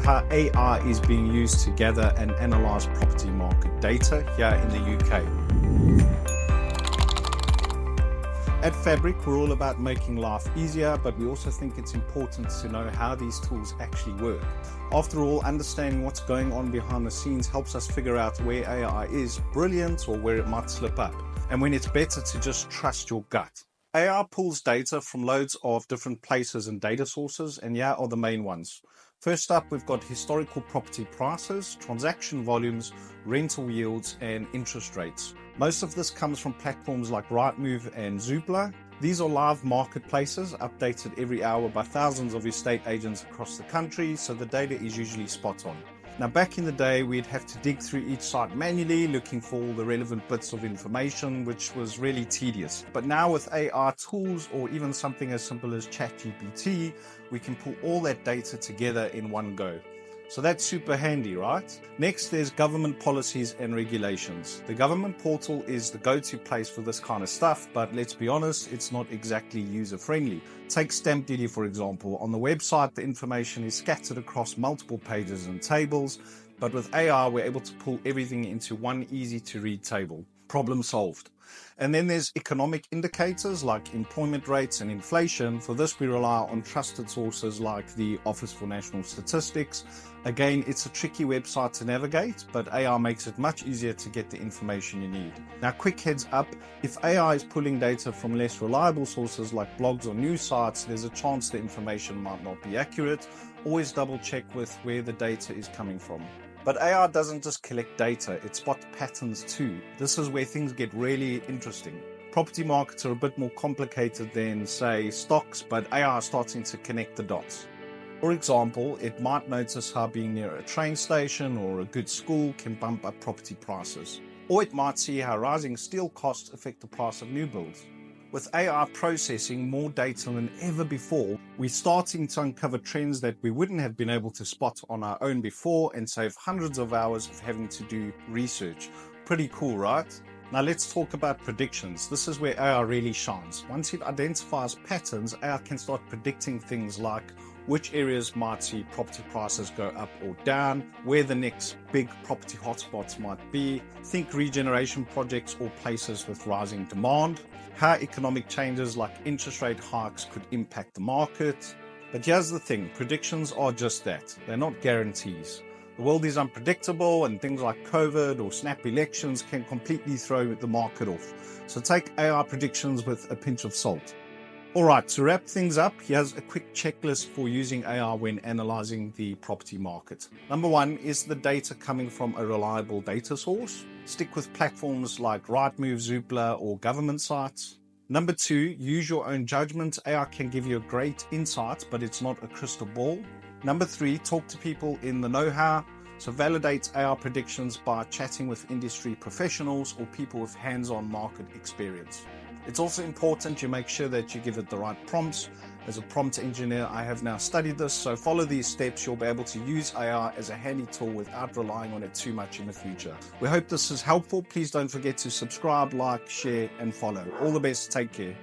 how AI is being used to gather and analyze property market data here in the UK. At Fabric, we're all about making life easier, but we also think it's important to know how these tools actually work. After all, understanding what's going on behind the scenes helps us figure out where AI is brilliant or where it might slip up, and when it's better to just trust your gut. AI pulls data from loads of different places and data sources, and here are the main ones. First up, we've got historical property prices, transaction volumes, rental yields, and interest rates. Most of this comes from platforms like Rightmove and Zoopla. These are live marketplaces updated every hour by thousands of estate agents across the country, so the data is usually spot on. Now, back in the day, we'd have to dig through each site manually, looking for all the relevant bits of information, which was really tedious. But now with AI tools, or even something as simple as ChatGPT, we can pull all that data together in one go. So that's super handy, right? Next, there's government policies and regulations. The government portal is the go-to place for this kind of stuff, but let's be honest, it's not exactly user-friendly. Take stamp duty, for example. On the website, the information is scattered across multiple pages and tables, but with AI, we're able to pull everything into one easy-to-read table. Problem solved. And then there's economic indicators like employment rates and inflation. For this, we rely on trusted sources like the Office for National Statistics. Again, it's a tricky website to navigate, but AI makes it much easier to get the information you need. Now, quick heads up, if AI is pulling data from less reliable sources like blogs or news sites, there's a chance the information might not be accurate. Always double check with where the data is coming from. But AI doesn't just collect data, it spots patterns too. This is where things get really interesting. Property markets are a bit more complicated than, say, stocks, but AI is starting to connect the dots. For example, it might notice how being near a train station or a good school can bump up property prices. Or it might see how rising steel costs affect the price of new builds. With AI processing more data than ever before, we're starting to uncover trends that we wouldn't have been able to spot on our own before and save hundreds of hours of having to do research. Pretty cool, right? Now let's talk about predictions. This is where AI really shines. Once it identifies patterns, AI can start predicting things like which areas might see property prices go up or down, where the next big property hotspots might be, think regeneration projects or places with rising demand, how economic changes like interest rate hikes could impact the market. But here's the thing, predictions are just that. They're not guarantees. The world is unpredictable and things like COVID or snap elections can completely throw the market off. So take AI predictions with a pinch of salt. Alright, to wrap things up, here's a quick checklist for using AI when analyzing the property market. Number one, is the data coming from a reliable data source? Stick with platforms like Rightmove, Zoopla, or government sites. Number two, use your own judgment. AI can give you a great insight, but it's not a crystal ball. Number three, talk to people in the know-how. So validate AI predictions by chatting with industry professionals or people with hands-on market experience. It's also important you make sure that you give it the right prompts. As a prompt engineer, I have now studied this, so follow these steps. You'll be able to use AI as a handy tool without relying on it too much in the future. We hope this is helpful. Please don't forget to subscribe, like, share, and follow. All the best. Take care.